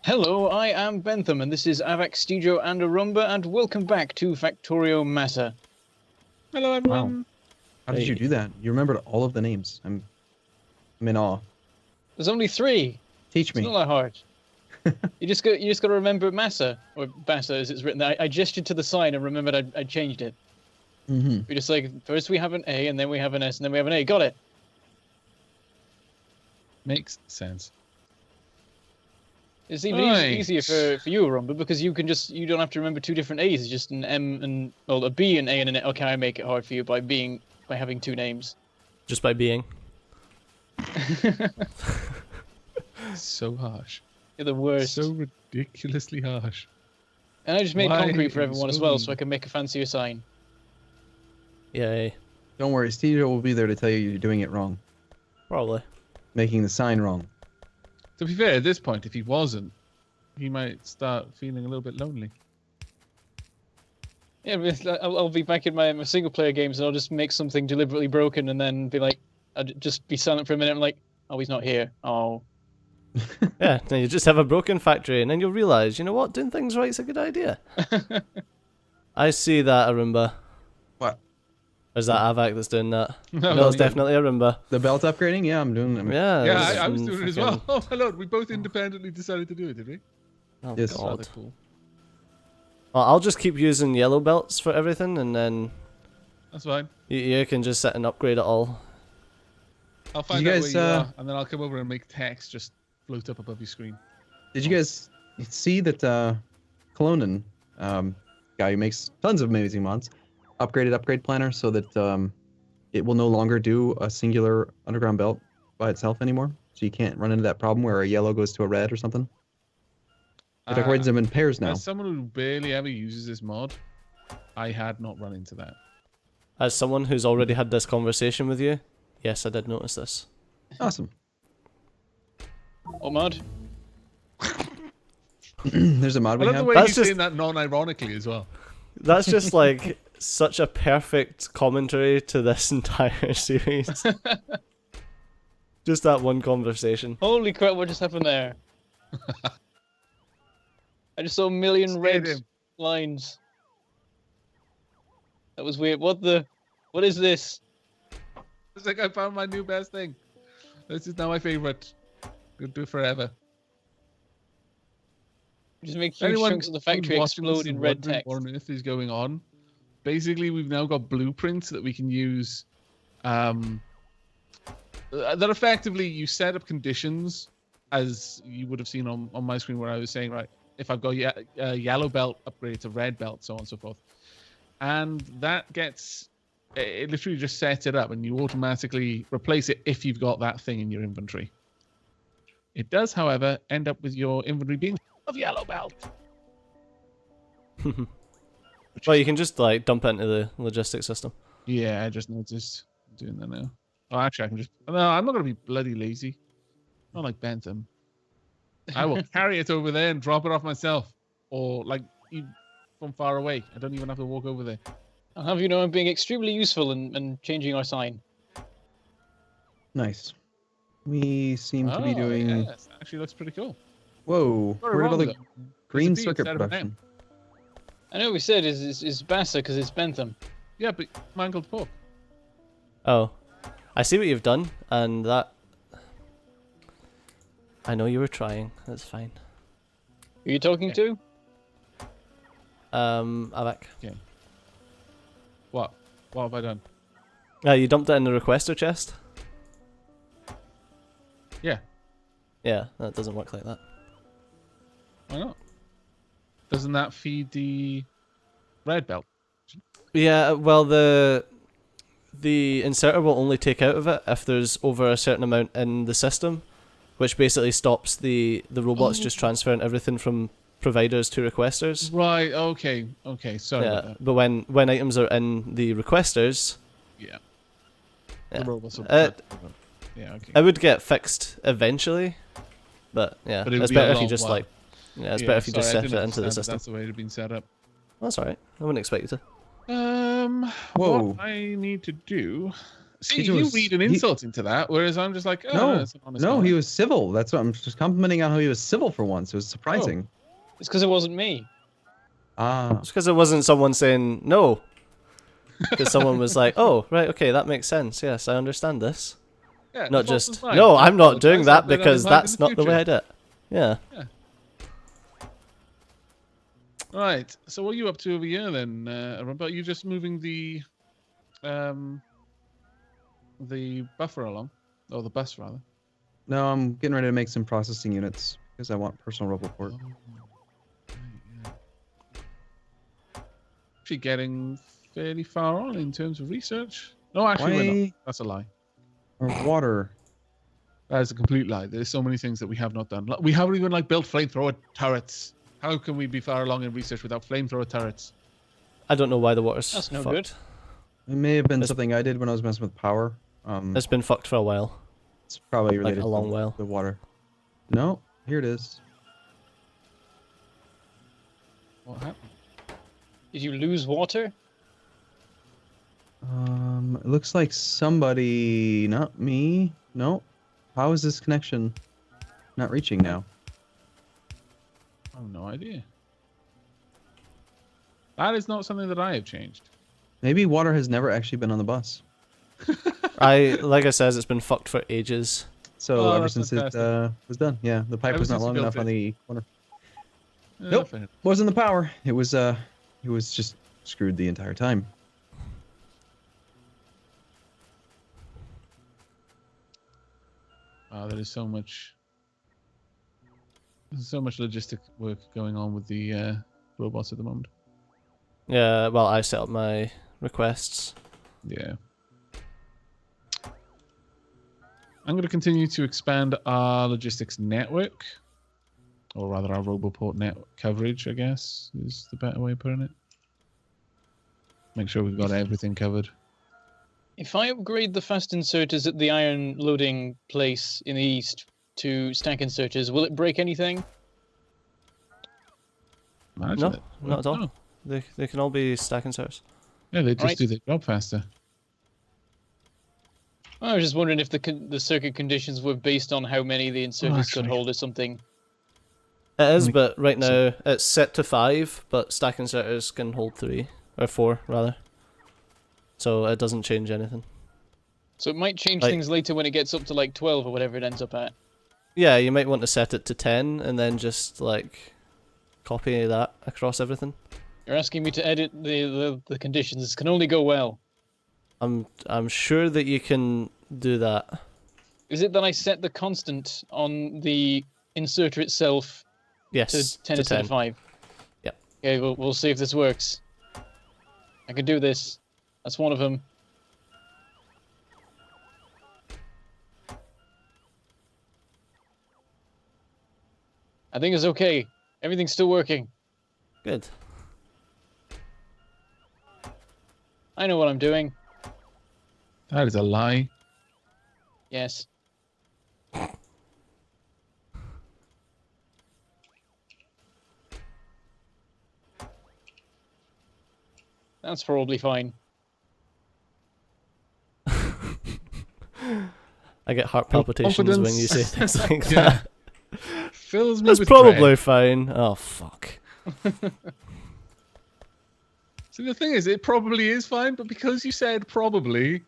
Hello, I am Bentham, and this is Aavak, Studio, and Arumba, and welcome back to Factorio MASA. Hello, everyone. Wow. How did you do that? You remembered all of the names. I'm in awe. There's only 3. Teach me. It's not that hard. you just got to remember MASA, or BASA as it's written. I gestured to the sign and remembered I changed it. Mm-hmm. We just like, first we have an A, and then we have an S, and then we have an A. Got it. Makes sense. It's even easier for you, Arumba, because you don't have to remember 2 different A's. It's just an M and a B, an A, and an A. Okay, I make it hard for you by having 2 names. Just by being. So harsh. You're the worst. So ridiculously harsh. And I just made Why concrete for are you everyone as so well, mean? so I can make a fancier sign. Yay. Don't worry, Steve will be there to tell you you're doing it wrong. Probably. Making the sign wrong. To be fair, at this point, if he wasn't, he might start feeling a little bit lonely. Yeah, but I'll be back in my single-player games, and I'll just make something deliberately broken, and then be like, I'll just be silent for a minute, and like, oh, he's not here. Oh. Yeah, then you just have a broken factory, and then you'll realise, you know what, doing things right is a good idea. I see that, Arumba. What? Or is that Aavak that's doing that? No, No, it's definitely Arumba. The belt upgrading? Yeah, I'm doing it. Yeah, Yeah, I was doing it as well. Oh, hello. We both independently decided to do it, did we? Oh, Yes. God. Rather cool. Well, I'll just keep using yellow belts for everything, and then That's fine. you can just sit and upgrade it all. I'll find you out guys, where you are, and then I'll come over and make text just float up above your screen. Did you guys see that Colision, guy who makes tons of amazing mods, upgraded upgrade planner so that it will no longer do a singular underground belt by itself anymore? So you can't run into that problem where a yellow goes to a red or something? It upgrades them in pairs now. As someone who barely ever uses this mod, I had not run into that. As someone who's already had this conversation with you, yes, I did notice this. Awesome. What mod? There's a mod I we love the have. way That's he's just- saying that non-ironically as well. That's just like such a perfect commentary to this entire series. Just that one conversation. Holy crap, what just happened there? I just saw a million Scared red him. lines. That was weird. What is this? It's like I found my new best thing. This is now my favorite. Gonna do it forever. Just make huge chunks of the factory who's watching this explode is in red wondering text. What on earth is going on? Basically, we've now got blueprints that we can use. That effectively you set up conditions, as you would have seen on my screen where I was saying, right, if I've got a yellow belt, upgrade to red belt, so on and so forth. And that gets, it literally just sets it up and you automatically replace it if you've got that thing in your inventory. It does, however, end up with your inventory being of yellow belt. Well, you can just like dump it into the logistics system. Yeah, I just noticed doing that now. Oh, actually, I can just... No, I'm not going to be bloody lazy. Not like Bentham. I will carry it over there and drop it off myself. Or, like, from far away. I don't even have to walk over there. I'll have you know I'm being extremely useful and changing our sign. Nice. We seem to be doing... Yes, actually looks pretty cool. Whoa. Got it Where did all wrong, the though. green There's a B circuit instead of an production? I know we said is BASA because it's Bentham. Yeah, but mangled pork. Oh, I see what you've done, and that... I know you were trying, that's fine. Who are you talking to? Aavak. What? What have I done? You dumped it in the requester chest? Yeah. Yeah, that doesn't work like that. Why not? Doesn't that feed the red belt? Yeah, well, the inserter will only take out of it if there's over a certain amount in the system, which basically stops the robots just transferring everything from providers to requesters. Right, okay. Sorry about Yeah, that. but when items are in the requesters, Yeah. yeah. The robots will yeah, okay. It would get fixed eventually, but yeah, But it would it's be a better if you long just while. like, yeah, it's better if you just sorry, I set it didn't into the understand system. That's the way it had been set up. That's alright. I wouldn't expect you to. Whoa. What I need to do See, Agent you was- read an he- insult into that, whereas I'm just like, oh, No, that's an honest no, guy. he was civil. That's what I'm just complimenting on how he was civil for once. It was surprising. It's because it wasn't me. Ah, It's because it wasn't someone saying no. Because someone was like, "Oh, right, okay, that makes sense. Yes, I understand this." Yeah, Not the fault was just, mine. "No, I I'm not doing apologise, that I'll bear in because mind in that's the not the way I future. did it." Yeah. Right. So what are you up to over here then, Arumba? Are you just moving the buffer along, or the bus rather? no, I'm getting ready to make some processing units because I want personal roboport. Oh, right, yeah. Actually, getting fairly far on in terms of research. No, actually, we're not. Why That's a lie. or water? That is a complete lie. There's so many things that we have not done. We haven't even built flamethrower turrets. How can we be far along in research without flamethrower turrets? I don't know why the water's That's no fucked. good. It may have been It's- something I did when I was messing with power. It's been fucked for a while. It's probably like related a long to while. the water. No, here it is. What happened? Did you lose water? It looks like somebody, not me. No. How is this connection not reaching now? I have no idea. That is not something that I have changed. Maybe water has never actually been on the bus. Like I says, it's been fucked for ages. So Oh, ever that's since fantastic. it was done, yeah, the pipe Ever was not since you long built enough it. on the corner. Yeah, Nope. fair enough. Wasn't the power. It was just screwed the entire time. There is so much. There's so much logistic work going on with the robots at the moment. Yeah, well, I set up my requests. Yeah. I'm going to continue to expand our logistics network, or rather our Roboport network coverage, I guess, is the better way of putting it. Make sure we've got everything covered. If I upgrade the fast inserters at the iron loading place in the east to stack inserters, will it break anything? Imagine No, it. not at all. No. They can all be stack inserts. Yeah, they just Right. do their job faster. I was just wondering if the circuit conditions were based on how many the inserters could actually- hold or something. It is, Like- but right now it's set to 5, but stack inserters can hold 3 or 4 rather. So it doesn't change anything. So it might change Like- things later when it gets up to like 12 or whatever it ends up at. Yeah, you might want to set it to 10 and then just like copy that across everything. You're asking me to edit the conditions. This can only go well. I'm sure that you can do that. Is it that I set the constant on the inserter itself Yes, to 10 to instead 10. of 5? Yep. Okay, we'll see if this works. I can do this. That's one of them. I think it's okay. Everything's still working. Good. I know what I'm doing. That is a lie. Yes. That's probably fine. I get heart palpitations when you say confidence. things like Yeah. that. Fills me It's with probably dread. fine. Oh fuck. See, the thing is, it probably is fine, but because you said probably,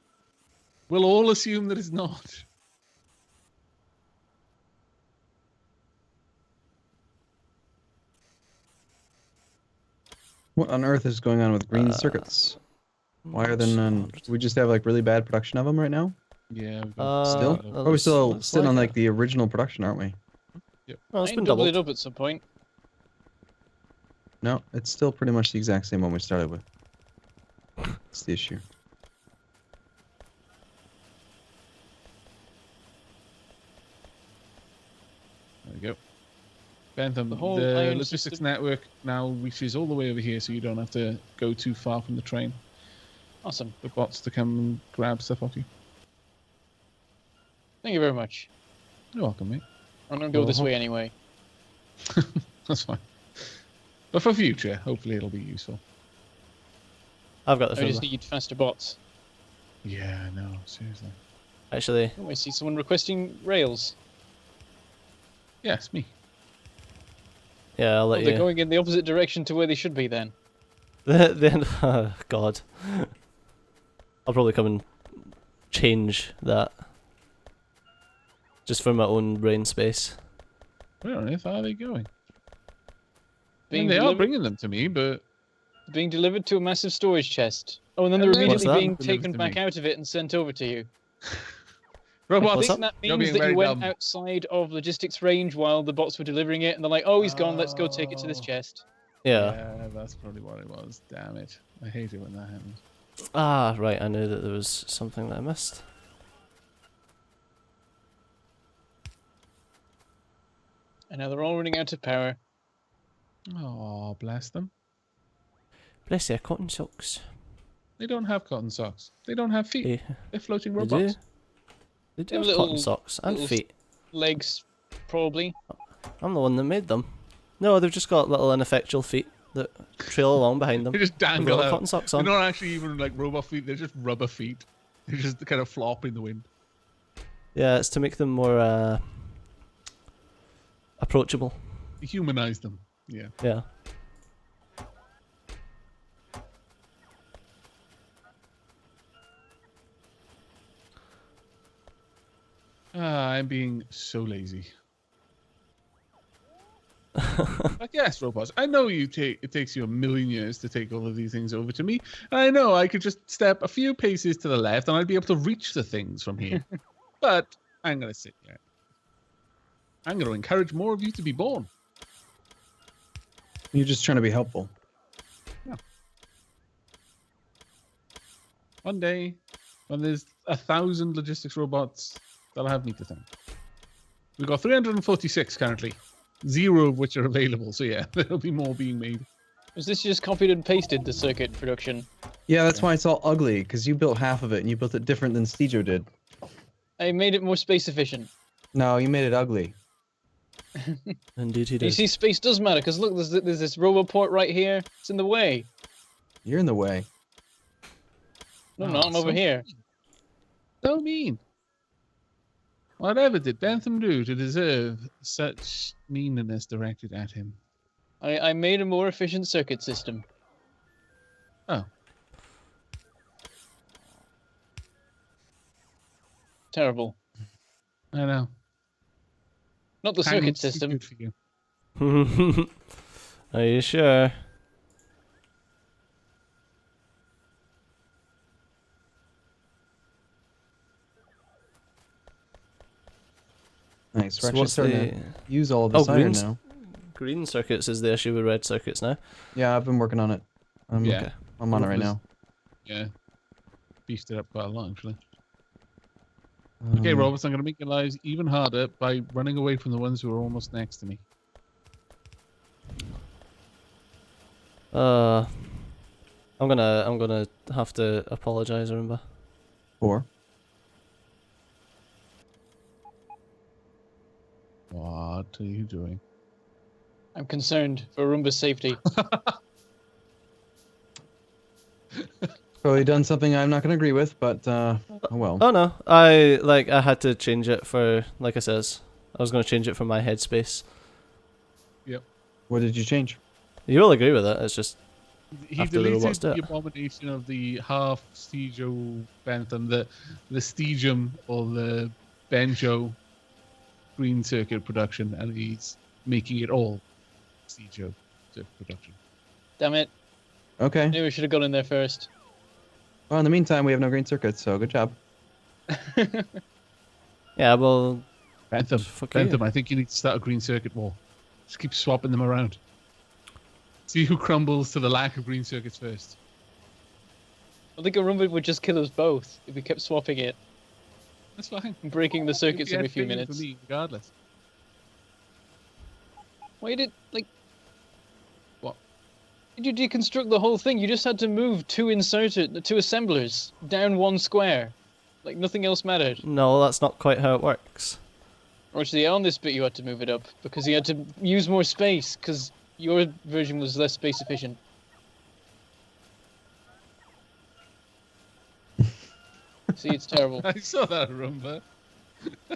we'll all assume that it's not. What on earth is going on with green circuits? Why are there none? We just have like really bad production of them right now. Yeah. We've got Still? that Or are we looks- still looks sitting on it. like the original production, aren't we? Oh, it's I been double it doubled. up at some point. No, it's still pretty much the exact same one we started with. That's the issue. There we go. Bentham, The the, whole iron logistics system- network now reaches all the way over here, so you don't have to go too far from the train. Awesome. The bots to come and grab stuff off you. Thank you very much. You're welcome, mate. I'm gonna go this way anyway. That's fine. But for future, hopefully it'll be useful. I've got the I just filter. need faster bots. Yeah, no, seriously. Actually, Oh, I see someone requesting rails. Yes, me. yeah, I'll Oh, let they're you. going in the opposite direction to where they should be then. Then, oh, God. I'll probably come and change that. Just for my own brain space. Where on earth are they going? Being They are delivered, bringing them to me, but being delivered to a massive storage chest. Oh, and then And they're then immediately What's that? being Delivered taken to back me. out of it and sent over to you. I robots, think that you're means being that very you went dumb. outside of logistics range while the bots were delivering it, and they're like, "Oh, he's gone. Let's go take it to this Oh. chest." Yeah. Yeah, that's probably what it was. Damn it. I hate it when that happens. Ah, right, I knew that there was something that I missed. And now they're all running out of power. Oh, bless them. Bless their cotton socks. They don't have cotton socks. They don't have feet. They, They're floating they do. robots. They do Them have cotton little- socks and little feet. Legs, probably. I'm the one that made them. No, they've just got little ineffectual feet that trail along behind them. They just With dangle little out. cotton socks They're on. not actually even like robot feet. They're just rubber feet. They just kind of flop in the wind. Yeah, it's to make them more approachable. Humanize them. Yeah. Yeah. I'm being so lazy. Like, yes, robots. I know it takes you 1,000,000 years to take all of these things over to me. I know I could just step a few paces to the left and I'd be able to reach the things from here. But I'm gonna sit here. I'm gonna encourage more of you to be born. You're just trying to be helpful. One day, when there's 1,000 logistics robots, they'll have me to thank. We've got 346 currently, 0 of which are available. So yeah, there'll be more being made. Was this just copied and pasted the circuit production? Yeah, that's why it's all ugly, because you built half of it and you built it different than Stejo did. I made it more space efficient. No, you made it ugly. Indeed he You did. see, space does matter because look, there's this roboport right here. It's in the way. You're in the way. No, Oh, no, I'm over so here. So mean. Whatever did Bentham do to deserve such meanness directed at him? I made a more efficient circuit system. Oh. Terrible. I know. Not the Hanging circuit system. good for you. Are you sure? Nice. So We're actually what's starting the to use all of this iron green's- now. green circuits is the issue with red circuits now? Yeah, I've been working on it. Yeah. Okay. I'm on it right now. Yeah. Beefed it up quite a lot, actually. Okay, robots, I'm going to make your lives even harder by running away from the ones who are almost next to me. I'm gonna have to apologize, Arumba. Four. What are you doing? I'm concerned for Arumba's safety. Probably done something I'm not going to agree with, but oh well. Oh no, I had to change it for, like I says, I was gonna change it for my headspace. Yep. What did you change? You will agree with it. It's just He After the robots deleted do the it. abomination of the half Stejo Bentham, the Stegium or the Benjo green circuit production, and he's making it all Stejo circuit production. Damn it. Okay. Maybe we should have gone in there first. Well, in the meantime, we have no green circuits, so good job. yeah. Well, Bentham, fuck you. Bentham, I think you need to start a green circuit war. Just keep swapping them around. See who crumbles to the lack of green circuits first. I think Arumba would just kill us both if we kept swapping it That's fine. and breaking the circuits It'd every be few entertaining minutes. for me, regardless. Why did What? did you deconstruct the whole thing? You just had to move two assemblers down one square. Like nothing else mattered. no, that's not quite how it works. Or actually, on this bit you had to move it up because you had to use more space because your version was less space efficient. See, it's terrible. I saw that, Arumba.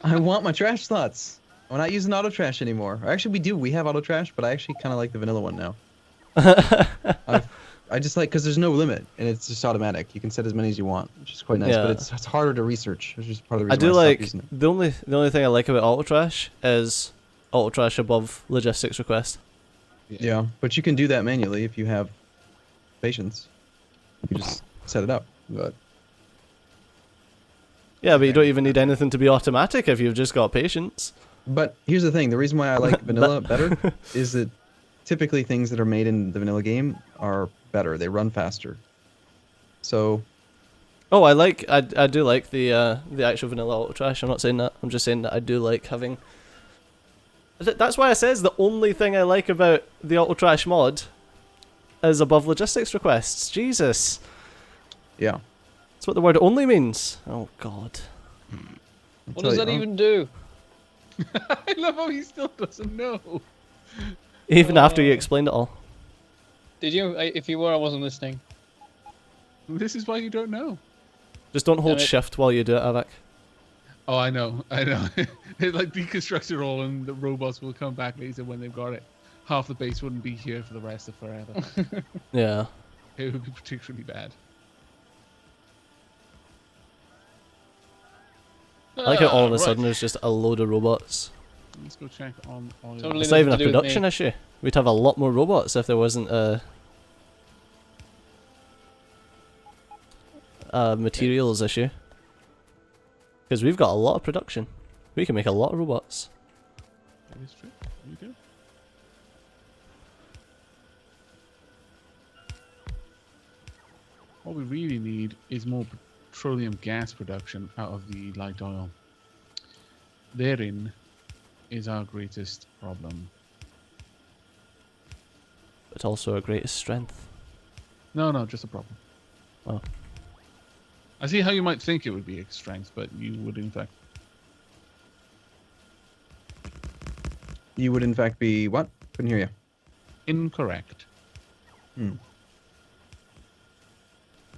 I want my trash slots. We're not using auto trash anymore. Or actually, we do. We have auto trash, but I actually kind of like the vanilla one now. I just like because there's no limit and it's just automatic. You can set as many as you want, which is quite nice. Yeah. But it's harder to research. It's just part of the I reason do why I stopped like using it. the only thing I like about auto trash is auto trash above logistics request. Yeah, but you can do that manually if you have patience. You just set it up. But Yeah, but you don't even need anything to be automatic if you've just got patience. here's the thing: the reason why I like vanilla better is that typically things that are made in the vanilla game are better. They run faster. So Oh, I do like the actual vanilla auto trash. I'm not saying that. I'm just saying that I do like having. That's why I says the only thing I like about the auto trash mod is above logistics requests. Jesus, yeah. that's what the word only means. Oh God. What does that even do? I love how he still doesn't know. Even after you explained it all. Did you? If you were, I wasn't listening. This is why you don't know. Just don't hold Damn it. shift while you do it, Aavak. Oh, I know. It like deconstructs it all, and the robots will come back later when they've got it. Half the base wouldn't be here for the rest of forever. Yeah. It would be particularly bad. I like how all of a Right. sudden there's just a load of robots. Let's go check on all your... Totally. It's not even a nothing to do with production me. issue. We'd have a lot more robots if there wasn't a materials issue. Because we've got a lot of production. We can make a lot of robots. That is true. You do. What we really need is more petroleum gas production out of the light oil. Therein is our greatest problem. But also our greatest strength. No, just a problem. Oh. I see how you might think it would be a strength, but you would in fact... You would in fact be what? Couldn't hear you. Incorrect.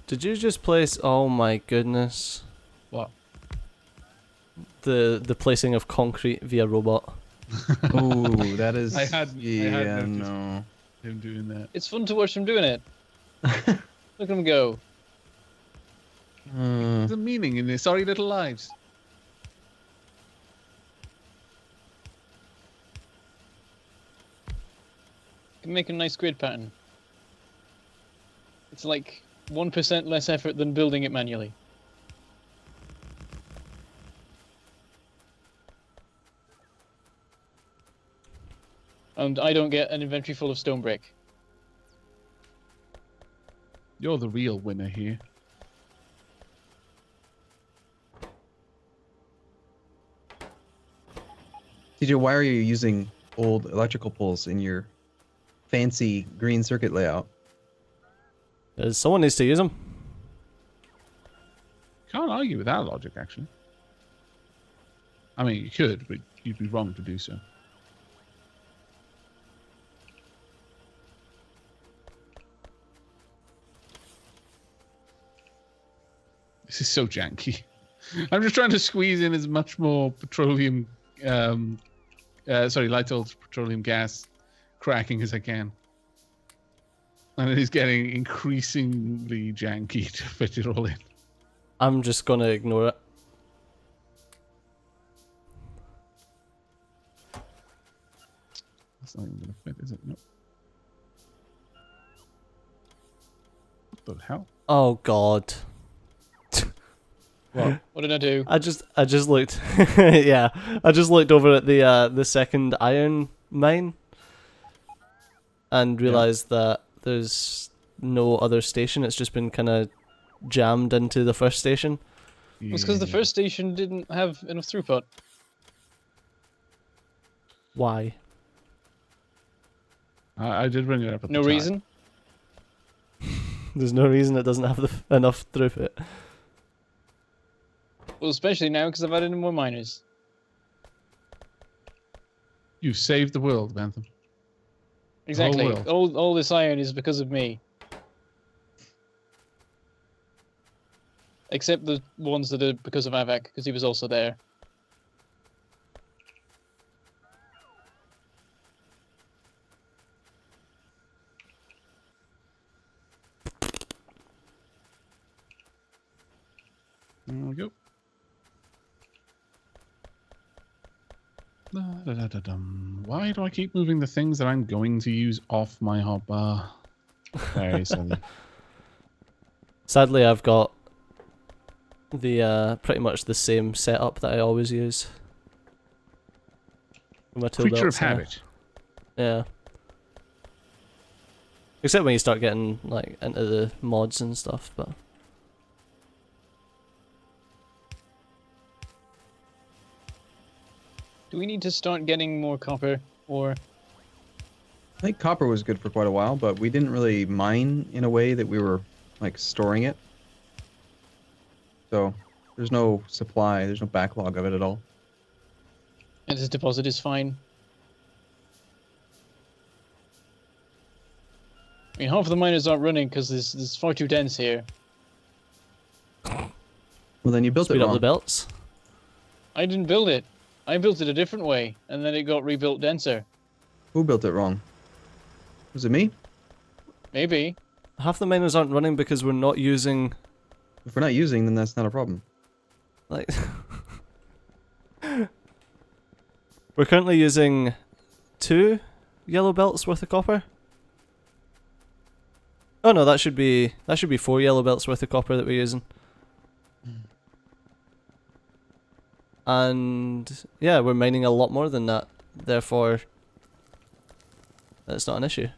Did you just place? Oh my goodness! What? The placing of concrete via robot. Ooh, that is. I had Yeah, noticed. no. Him doing that. It's fun to watch them doing it. Look at them go. There's a meaning in their sorry little lives. Can make a nice grid pattern. It's like 1% less effort than building it manually. And I don't get an inventory full of stone brick. You're the real winner here. TJ, why are you using old electrical poles in your fancy green circuit layout? Someone needs to use them. Can't argue with that logic, actually. I mean, you could, but you'd be wrong to do so. This is so janky. I'm just trying to squeeze in as much more petroleum, light oil petroleum gas cracking as I can. And it is getting increasingly janky to fit it all in. I'm just gonna ignore it. That's not even going to fit, is it? No. What the hell? Oh God. What? What did I do? I just looked. Yeah, I just looked over at the second iron mine, and realized that there's no other station. It's just been kind of jammed into the first station. It's because the Yeah. first station didn't have enough throughput. Why? I did bring it up at No the time. reason. There's no reason it doesn't have enough throughput. Well, especially now because I've added in more miners. You saved the world, Bentham. Exactly. world. All this iron is because of me. except the ones that are because of Aavak, because he was also there. There we go. Da-da-da-da-dum. Why do I keep moving the things that I'm going to use off my hotbar? Very silly. Sadly, I've got the pretty much the same setup that I always use. For my tool Creature of belts, yeah. habit. Yeah. Except when you start getting like into the mods and stuff, but Do we need to start getting more copper, or I think copper was good for quite a while, but we didn't really mine in a way that we were like storing it. So there's no supply, there's no backlog of it at all. and this deposit is fine? I mean, half of the miners aren't running because there's far too dense here. Well, then you built speed it up wrong. the belts. I didn't build it. I built it a different way, and then it got rebuilt denser. Who built it wrong? Was it me? Maybe. Half the miners aren't running because we're not using If we're not using, then that's not a problem. like we're currently using 2 yellow belts worth of copper. Oh no, that should be 4 yellow belts worth of copper that we're using. And yeah, we're mining a lot more than that. Therefore, that's not an issue.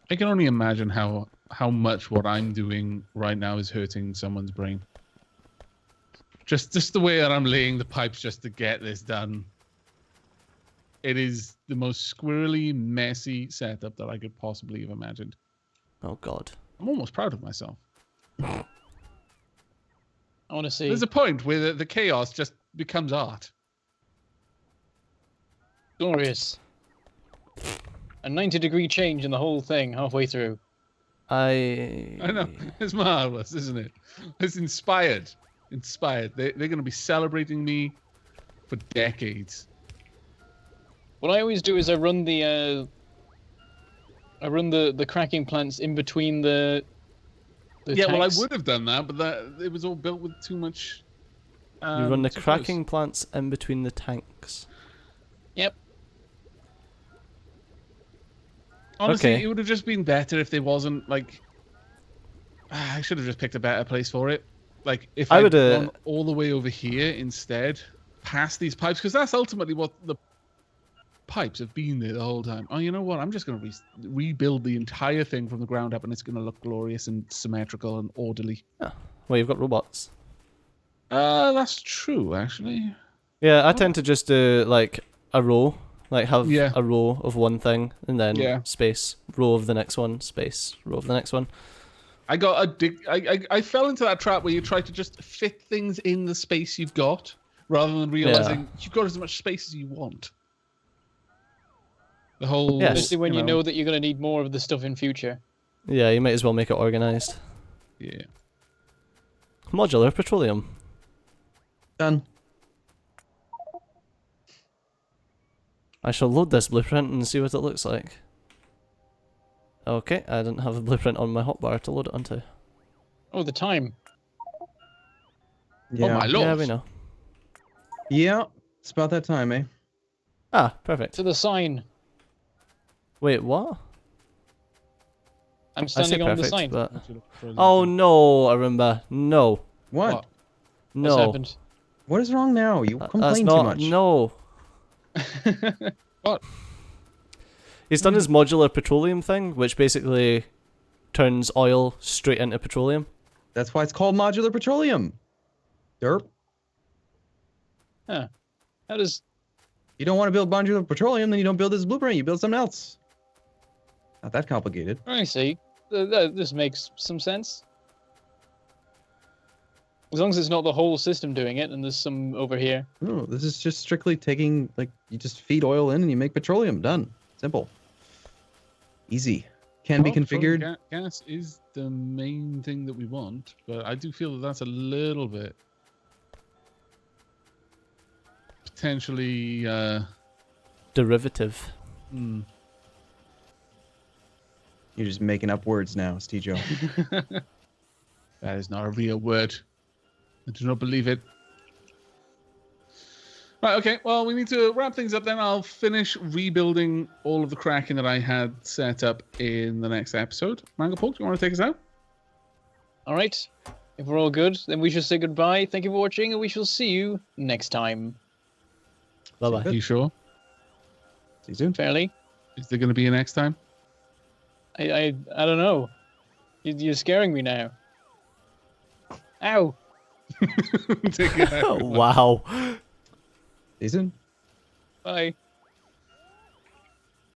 I can only imagine how much what I'm doing right now is hurting someone's brain. Just the way that I'm laying the pipes just to get this done. It is the most squirrely, messy setup that I could possibly have imagined. Oh god. I'm almost proud of myself. I want to see. There's a point where the chaos just becomes art. Glorious. A 90-degree change in the whole thing halfway through. I know. It's marvelous, isn't it? It's inspired. They're going to be celebrating me for decades. What I always do is I run the cracking plants in between the Yeah, well, I tanks. would have done that, but it was all built with too much. You run the too cracking plants in between the tanks. Yep. Honestly, Okay. it would have just been better if there wasn't like. I should have just picked a better place for it. Like if I I would, gone all the way over here instead, past these pipes, because that's ultimately what the pipes have been there the whole time. Oh, you know what? I'm just going to rebuild the entire thing from the ground up, and it's going to look glorious and symmetrical and orderly. Well, you've got robots. That's true, actually. Yeah, I tend to just do like a row, like have Yeah. a row of one thing and then Yeah. space, row of the next one, space, row of the next one. I fell into that trap where you try to just fit things in the space you've got, rather than realizing you've got as much space as you want. The whole, Yes. Especially when you know that you're going to need more of the stuff in future. Yeah, you might as well make it organized. Yeah. Modular petroleum. Done. I shall load this blueprint and see what it looks like. Okay, I didn't have a blueprint on my hotbar to load it onto. Oh, the time. Yeah. Oh my lord. Yeah, we know. Yeah. It's about that time, eh? Ah, perfect. To the sign. Wait, what? I'm I say standing on the perfect, sign. but... Oh no, Arumba. No. What? What's No. happened? What is wrong now? You That's complain not... too much. No. What? He's done his modular petroleum thing, which basically turns oil straight into petroleum. That's why it's called modular petroleum. Derp. Huh. How does... You don't want to build modular petroleum, then you don't build this blueprint. You build something else. Not that complicated. I see. This makes some sense. As long as it's not the whole system doing it, and there's some over here. No, this is just strictly taking, like, you just feed oil in and you make petroleum. Done. Simple. Easy. Can be Well, throwing configured. Gas is the main thing that we want, but I do feel that that's a little bit potentially. Derivative. Hmm. You're just making up words now, Stejo. That is not a real word. I do not believe it. Right, okay. Well, we need to wrap things up then. I'll finish rebuilding all of the Kraken that I had set up in the next episode. Mangled Pork, do you want to take us out? All right. If we're all good, then we shall say goodbye. Thank you for watching, and we shall see you next time. Bye Good. bye. Are you sure? See you soon. Fairly. Is there going to be a next time? I don't know. You're scaring me now. Ow. Take it out. Wow. See you soon. Bye.